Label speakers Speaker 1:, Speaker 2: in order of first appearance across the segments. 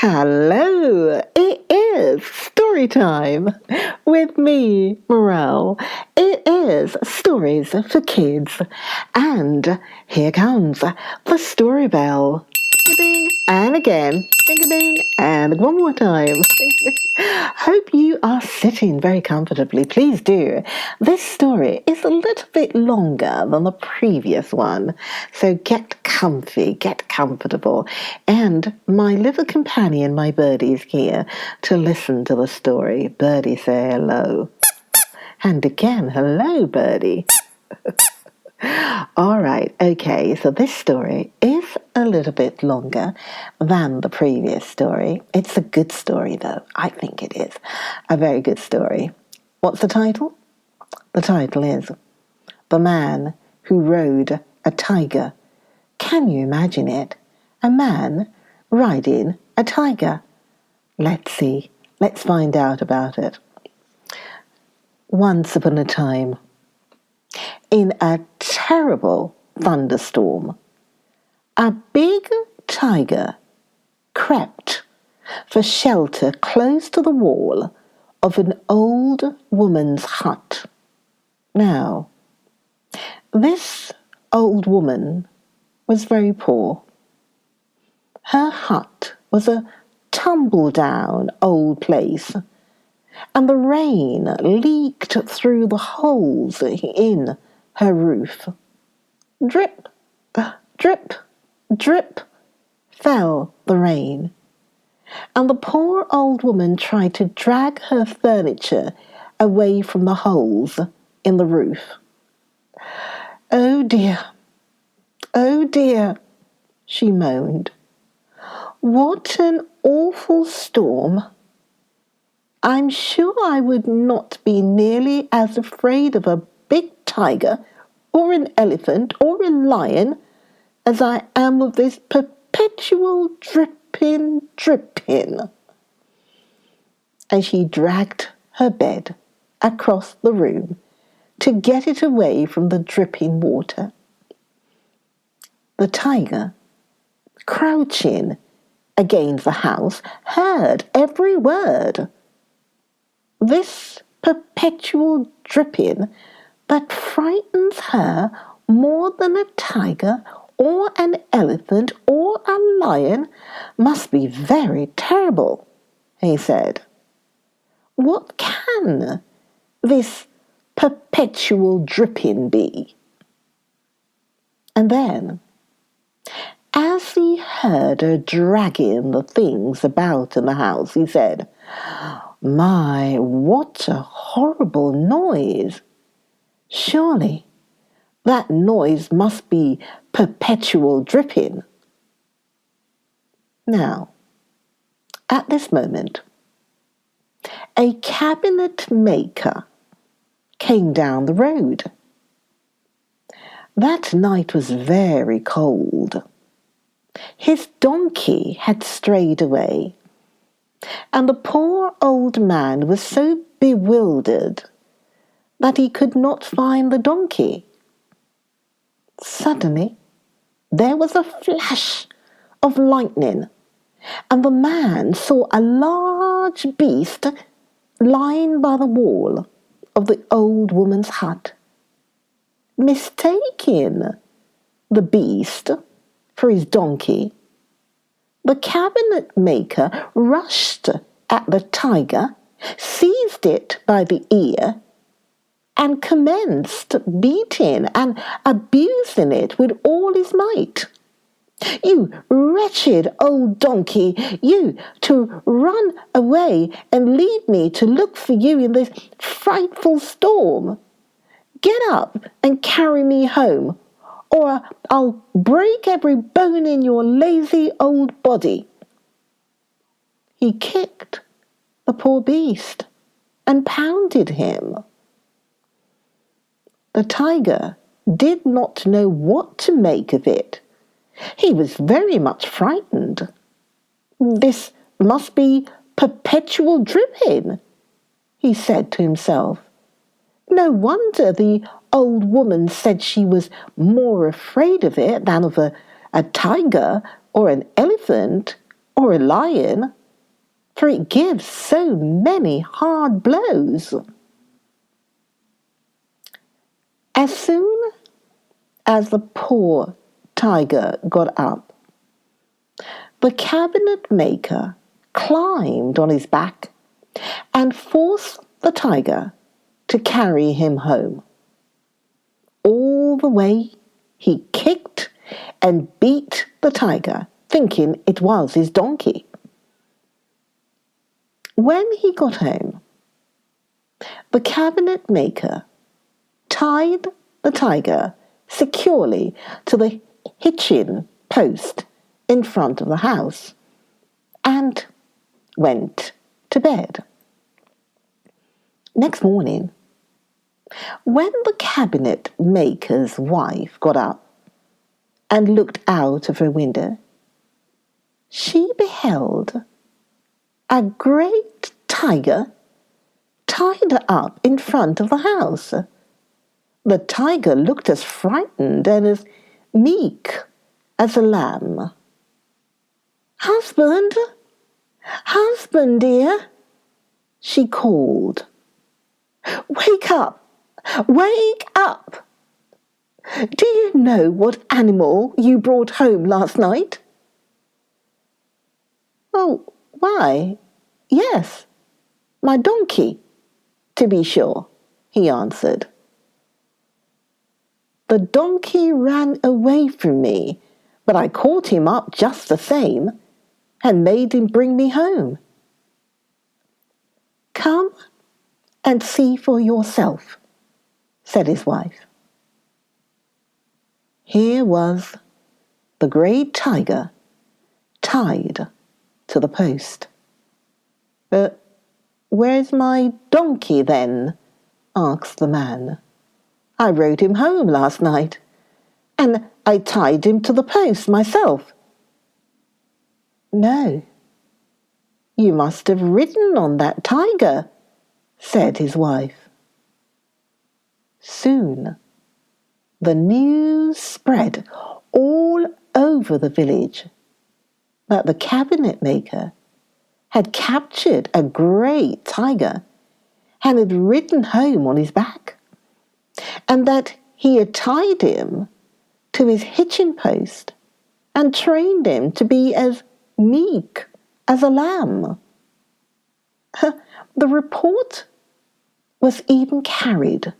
Speaker 1: Hello, it is story time with me, Morel. It is stories for kids, and here comes the story bell. Ding, and again, ding, and one more time. Hope you are sitting very comfortably. Please do. This story is a little bit longer than the previous one, so get comfy, get comfortable. And my little companion, my birdie, is here to listen to the story. Birdie, say hello. And again, hello, birdie. All right, okay, so this story is a little bit longer than the previous story. It's a good story, though. I think it is a very good story. What's the title? The title is The Man Who Rode a Tiger. Can you imagine it? A man riding a tiger. Let's see. Let's find out about it. Once upon a time, in a terrible thunderstorm, a big tiger crept for shelter close to the wall of an old woman's hut. Now, this old woman was very poor. Her hut was a tumble-down old place, and the rain leaked through the holes in her roof. Drip, drip, drip fell the rain, and the poor old woman tried to drag her furniture away from the holes in the roof. Oh dear, she moaned. What an awful storm. I'm sure I would not be nearly as afraid of a big tiger or an elephant or a lion as I am of this perpetual dripping. And she dragged her bed across the room to get it away from the dripping water. The tiger, crouching against the house, heard every word. This perpetual dripping that frightens her more than a tiger or an elephant or a lion must be very terrible, he said. What can this perpetual dripping be? And then, as he heard her dragging the things about in the house, he said, My, what a horrible noise! Surely that noise must be perpetual dripping. Now, at this moment, a cabinet maker came down the road. That night was very cold. His donkey had strayed away, and the poor old man was so bewildered that he could not find the donkey. Suddenly, there was a flash of lightning, and the man saw a large beast lying by the wall of the old woman's hut. Mistaking the beast for his donkey, the cabinet maker rushed at the tiger, seized it by the ear, and commenced beating and abusing it with all his might. You wretched old donkey, you to run away and leave me to look for you in this frightful storm. Get up and carry me home, or I'll break every bone in your lazy old body. He kicked the poor beast and pounded him. The tiger did not know what to make of it. He was very much frightened. This must be perpetual dripping, he said to himself. No wonder the old woman said she was more afraid of it than of a tiger or an elephant or or a lion, for it gives so many hard blows. As soon as the poor tiger got up, the cabinet maker climbed on his back and forced the tiger to carry him home. All the way he kicked and beat the tiger, thinking it was his donkey. When he got home, the cabinet maker tied the tiger securely to the hitching post in front of the house and went to bed. Next morning, when the cabinet maker's wife got up and looked out of her window, she beheld a great tiger tied up in front of the house. The tiger looked as frightened and as meek as a lamb. "Husband, husband dear," she called. "Wake up! Wake up! Do you know what animal you brought home last night?" "Oh, why, yes, my donkey, to be sure," he answered. "The donkey ran away from me, but I caught him up just the same and made him bring me home." "Come and see for yourself," said his wife. Here was the great tiger tied to the post. Where's my donkey then?" asked the man. "I rode him home last night, and I tied him to the post myself." "No, you must have ridden on that tiger," said his wife. Soon the news spread all over the village that the cabinet maker had captured a great tiger and had ridden home on his back, and that he had tied him to his hitching post and trained him to be as meek as a lamb. The report was even carried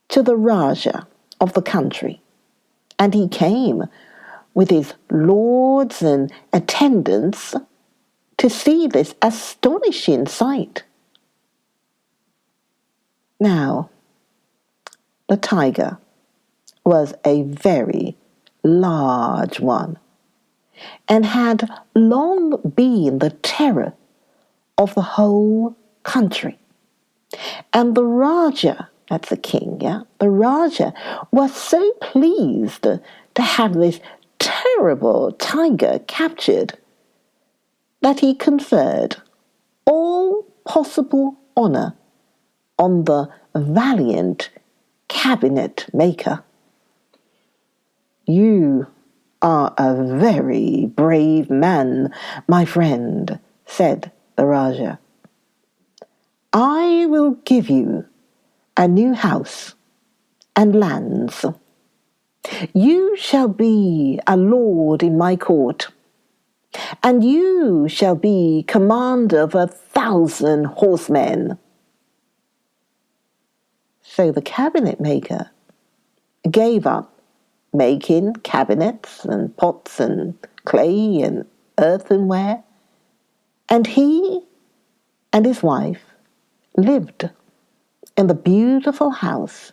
Speaker 1: to the Rajah of the country, and he came with his lords and attendants to see this astonishing sight. Now, the tiger was a very large one and had long been the terror of the whole country. And the Rajah, that's the king, the Rajah was so pleased to have this terrible tiger captured that he conferred all possible honor on the valiant cabinet maker. "You are a very brave man, my friend," said the Rajah. "I will give you a new house and lands. You shall be a lord in my court, and you shall be commander of 1,000 horsemen." So the cabinet maker gave up making cabinets and pots and clay and earthenware, and he and his wife lived in the beautiful house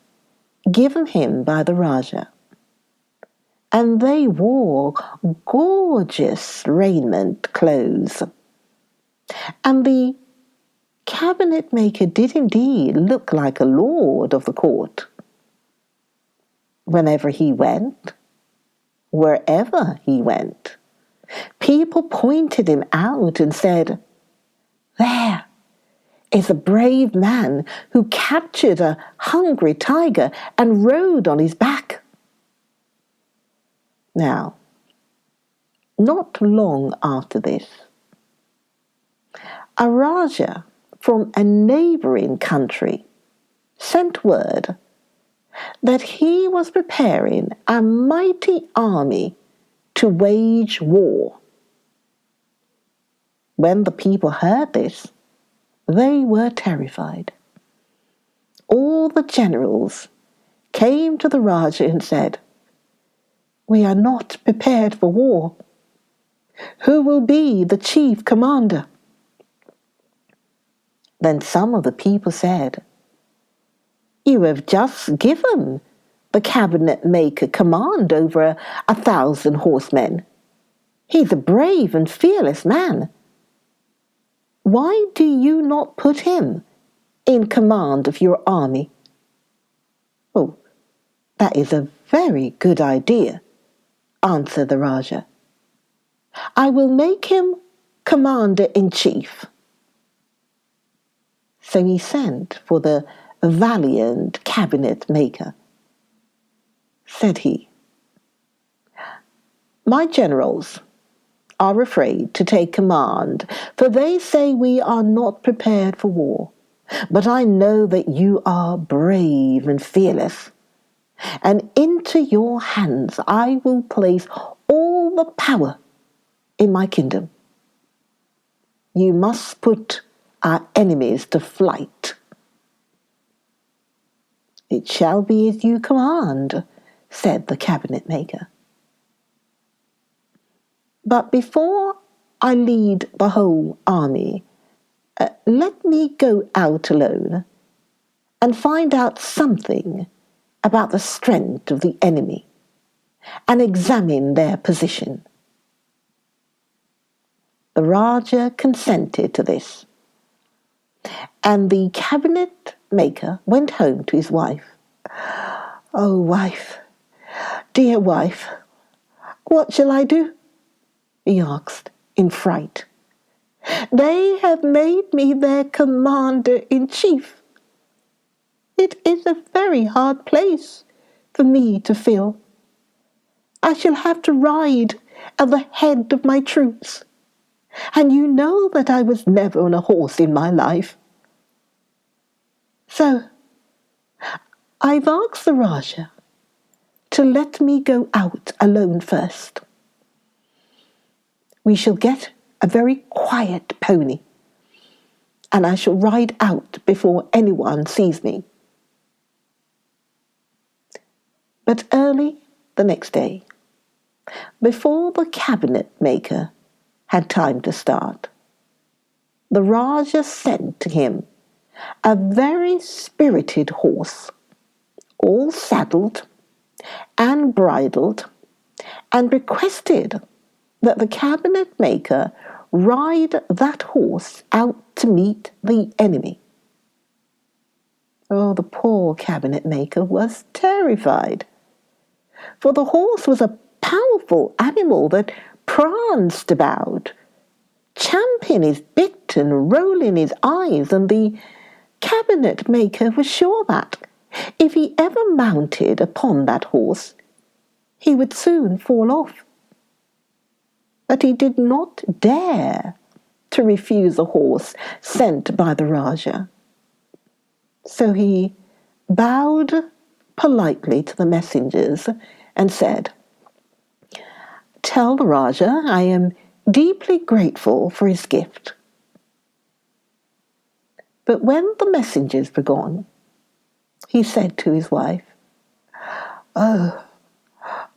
Speaker 1: given him by the Rajah. And they wore gorgeous raiment clothes. And the cabinet maker did indeed look like a lord of the court. Whenever he went, wherever he went, people pointed him out and said, "There is a brave man who captured a hungry tiger and rode on his back." Now, Not long after this, a Raja from a neighbouring country sent word that he was preparing a mighty army to wage war. When the people heard this, they were terrified. All the generals came to the Raja and said, "We are not prepared for war. Who will be the chief commander?" Then some of the people said, "You have just given the cabinet maker command over 1,000 horsemen. He's a brave and fearless man. Why do you not put him in command of your army?" "Oh, that is a very good idea," answered the Raja. "I will make him commander-in-chief." So he sent for the valiant cabinet maker. Said he, "My generals are afraid to take command, for they say we are not prepared for war. But I know that you are brave and fearless, and into your hands I will place all the power in my kingdom. You must put our enemies to flight." "It shall be as you command," said the cabinet maker. "But before I lead the whole army, let me go out alone and find out something about the strength of the enemy and examine their position." The Raja consented to this, and the cabinet maker went home to his wife. "Oh, wife, dear wife, what shall I do?" he asked in fright. "They have made me their commander-in-chief. It is a very hard place for me to fill. I shall have to ride at the head of my troops, and you know that I was never on a horse in my life. So I've asked the Raja to let me go out alone first. We shall get a very quiet pony, and I shall ride out before anyone sees me." But early the next day, before the cabinet maker had time to start, the Raja sent to him a very spirited horse, all saddled and bridled, and requested that the cabinet maker ride that horse out to meet the enemy. Oh, the poor cabinet maker was terrified, for the horse was a powerful animal that pranced about, champing his bit and rolling his eyes, and the cabinet maker was sure that if he ever mounted upon that horse, he would soon fall off. But he did not dare to refuse a horse sent by the Raja. So he bowed politely to the messengers and said, "Tell the Raja I am deeply grateful for his gift." But when the messengers were gone, he said to his wife, Oh,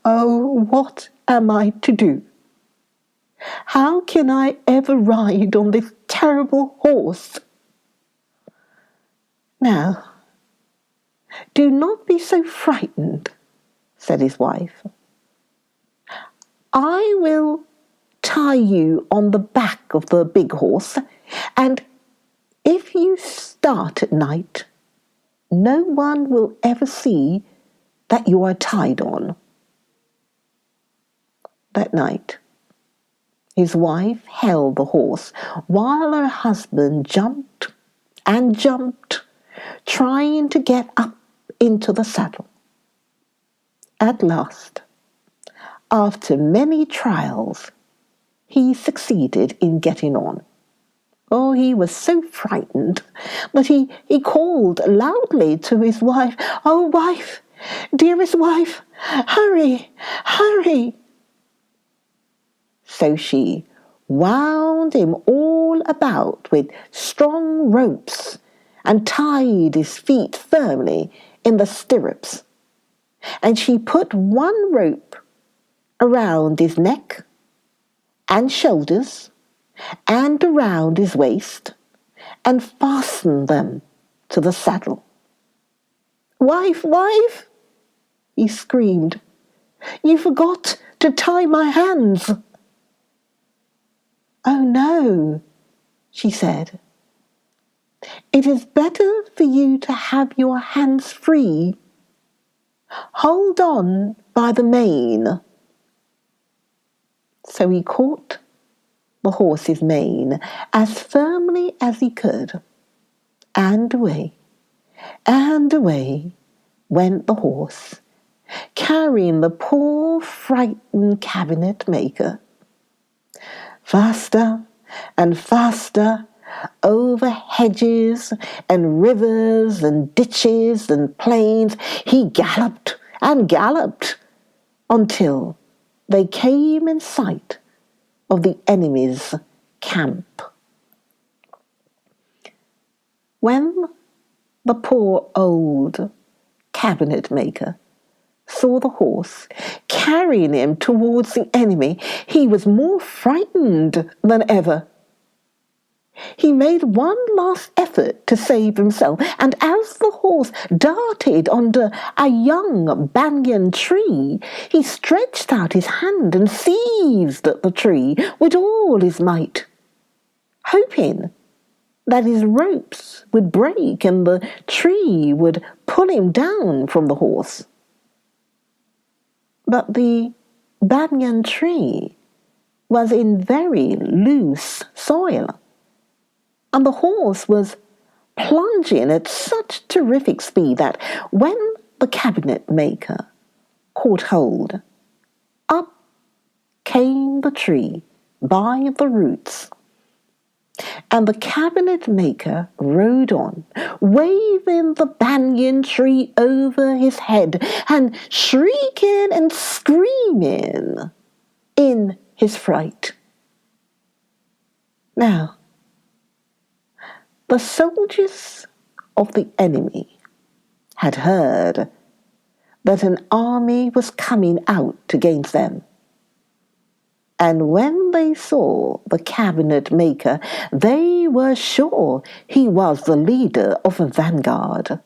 Speaker 1: what am I to do? How can I ever ride on this terrible horse?" "Now, do not be so frightened," said his wife. "I will tie you on the back of the big horse, and if you start at night, no one will ever see that you are tied on." That night, his wife held the horse while her husband jumped and jumped, trying to get up into the saddle. At last, after many trials, he succeeded in getting on. Oh, he was so frightened that he called loudly to his wife, "Oh, wife, dearest wife, hurry, hurry." So she wound him all about with strong ropes and tied his feet firmly in the stirrups. And she put one rope around his neck and shoulders and around his waist and fastened them to the saddle. "Wife, wife," he screamed, "you forgot to tie my hands." "Oh no," she said. "It is better for you to have your hands free. Hold on by the mane." So he caught the horse's mane as firmly as he could, and away went the horse, carrying the poor frightened cabinet maker. Faster and faster, over hedges and rivers and ditches and plains, he galloped and galloped until they came in sight of the enemy's camp. When the poor old cabinet maker saw the horse carrying him towards the enemy, he was more frightened than ever. He made one last effort to save himself, and as the horse darted under a young banyan tree, he stretched out his hand and seized at the tree with all his might, hoping that his ropes would break and the tree would pull him down from the horse. But the banyan tree was in very loose soil, and the horse was plunging at such terrific speed that when the cabinet maker caught hold, up came the tree by the roots, and the cabinet maker rode on, waving the banyan tree over his head and shrieking and screaming in his fright. Now, the soldiers of the enemy had heard that an army was coming out against them. And when they saw the cabinet maker, they were sure he was the leader of a vanguard.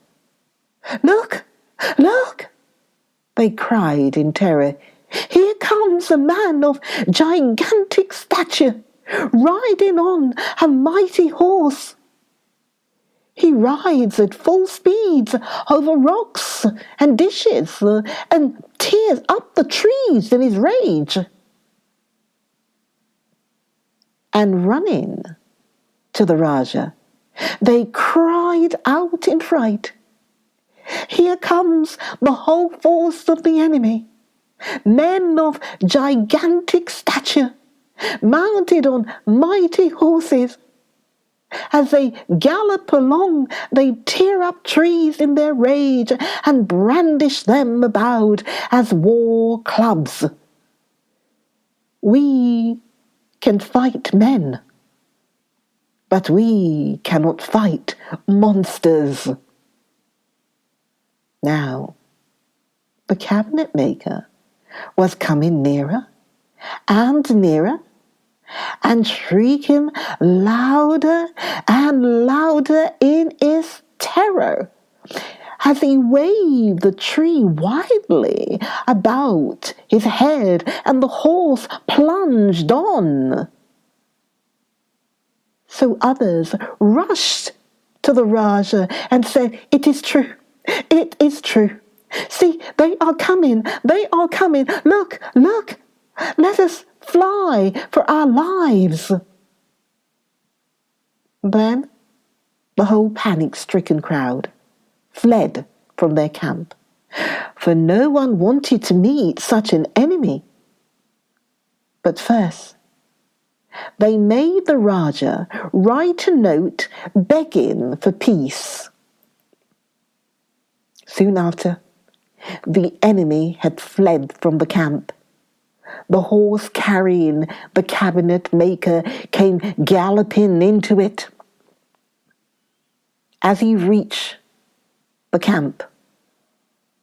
Speaker 1: "Look, look," they cried in terror. "Here comes a man of gigantic stature, riding on a mighty horse. He rides at full speed over rocks and ditches and tears up the trees in his rage." And running to the Raja, they cried out in fright, "Here comes the whole force of the enemy, men of gigantic stature, mounted on mighty horses. As they gallop along, they tear up trees in their rage and brandish them about as war clubs. We can fight men, but we cannot fight monsters." Now, the cabinet maker was coming nearer and nearer, and shrieking louder and louder in his terror as he waved the tree wildly about his head, and the horse plunged on. So others rushed to the Raja and said, "It is true, it is true. See, they are coming, look, look, let us fly for our lives." Then the whole panic-stricken crowd fled from their camp, for no one wanted to meet such an enemy. But first, they made the Raja write a note begging for peace. Soon after, the enemy had fled from the camp. The horse carrying the cabinet maker came galloping into it. As he reached the camp,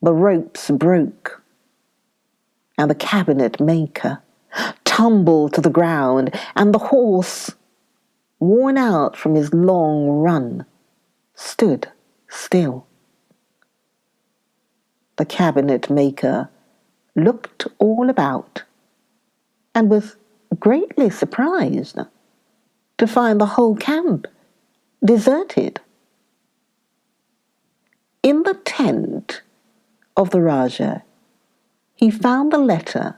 Speaker 1: the ropes broke, and the cabinet maker tumbled to the ground, and the horse, worn out from his long run, stood still. The cabinet maker looked all about and was greatly surprised to find the whole camp deserted. In the tent of the Raja, he found the letter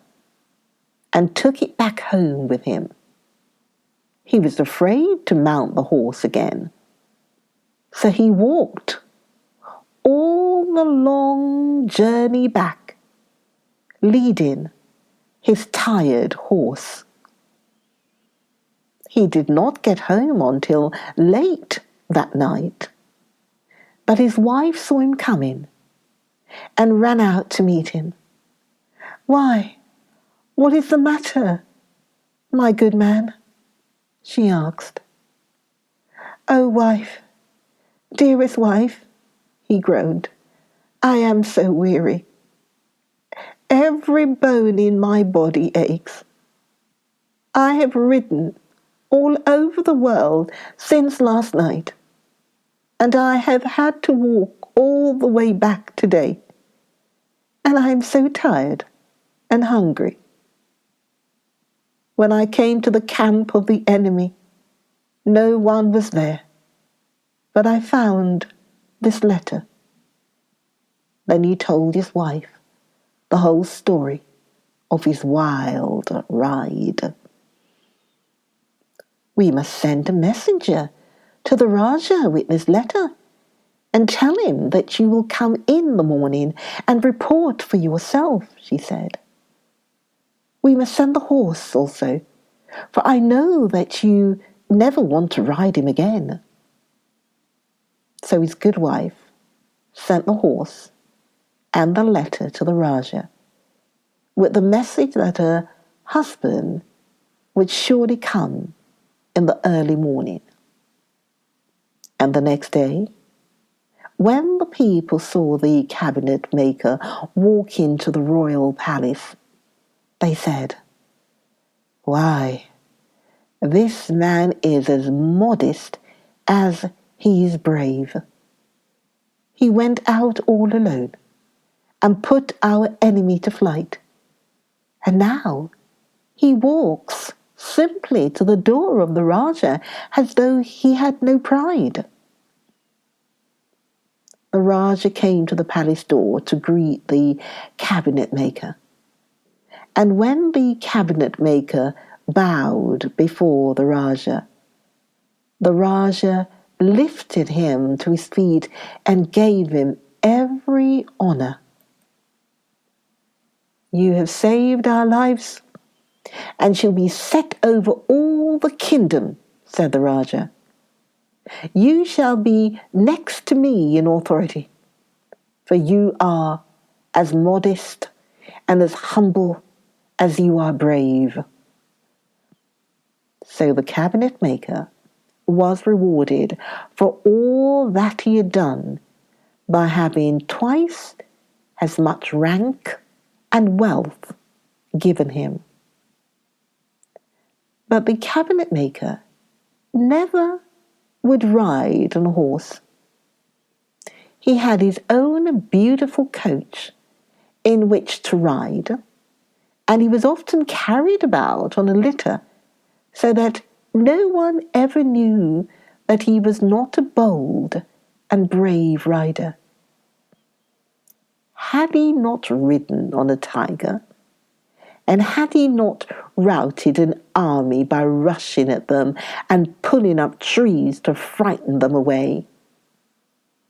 Speaker 1: and took it back home with him. He was afraid to mount the horse again, so he walked all the long journey back, leading his tired horse. He did not get home until late that night, but his wife saw him coming and ran out to meet him. "Why, what is the matter, my good man?" she asked. "Oh, wife, dearest wife," he groaned, "I am so weary. Every bone in my body aches. I have ridden all over the world since last night, and I have had to walk all the way back today, and I am so tired and hungry. When I came to the camp of the enemy, no one was there, but I found this letter." Then he told his wife the whole story of his wild ride. "We must send a messenger to the Raja with this letter and tell him that you will come in the morning and report for yourself," she said. "We must send the horse also, for I know that you never want to ride him again." So his good wife sent the horse and the letter to the Raja, with the message that her husband would surely come in the early morning. And the next day, when the people saw the cabinet maker walk into the royal palace, they said, "Why, this man is as modest as he is brave. He went out all alone and put our enemy to flight. And now he walks simply to the door of the Raja as though he had no pride." The Raja came to the palace door to greet the cabinet maker. And when the cabinet maker bowed before the Raja lifted him to his feet and gave him every honor. "You have saved our lives and shall be set over all the kingdom," said the Raja. "You shall be next to me in authority, for you are as modest and as humble as you are brave." So the cabinet maker was rewarded for all that he had done by having twice as much rank and wealth given him. But the cabinet maker never would ride on a horse. He had his own beautiful coach in which to ride, and he was often carried about on a litter, so that no one ever knew that he was not a bold and brave rider. Had he not ridden on a tiger, and had he not routed an army by rushing at them and pulling up trees to frighten them away?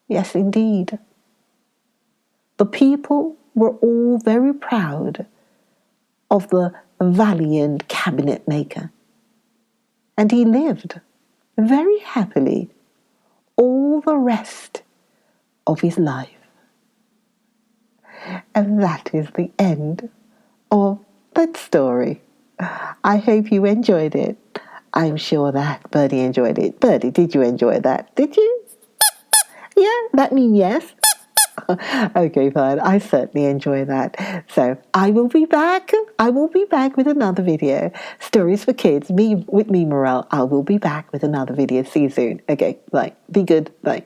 Speaker 1: Yes, indeed. The people were all very proud of the valiant cabinet maker. and he lived very happily all the rest of his life. And that is the end of that story. I hope you enjoyed it. I'm sure that Birdie enjoyed it. Birdie, did you enjoy that? Did you? Yeah, that means yes. Okay, fine. I certainly enjoy that. So I will be back. I will be back with another video. Stories for kids. With me, Morel. I will be back with another video. See you soon. Okay, bye. Be good. Bye.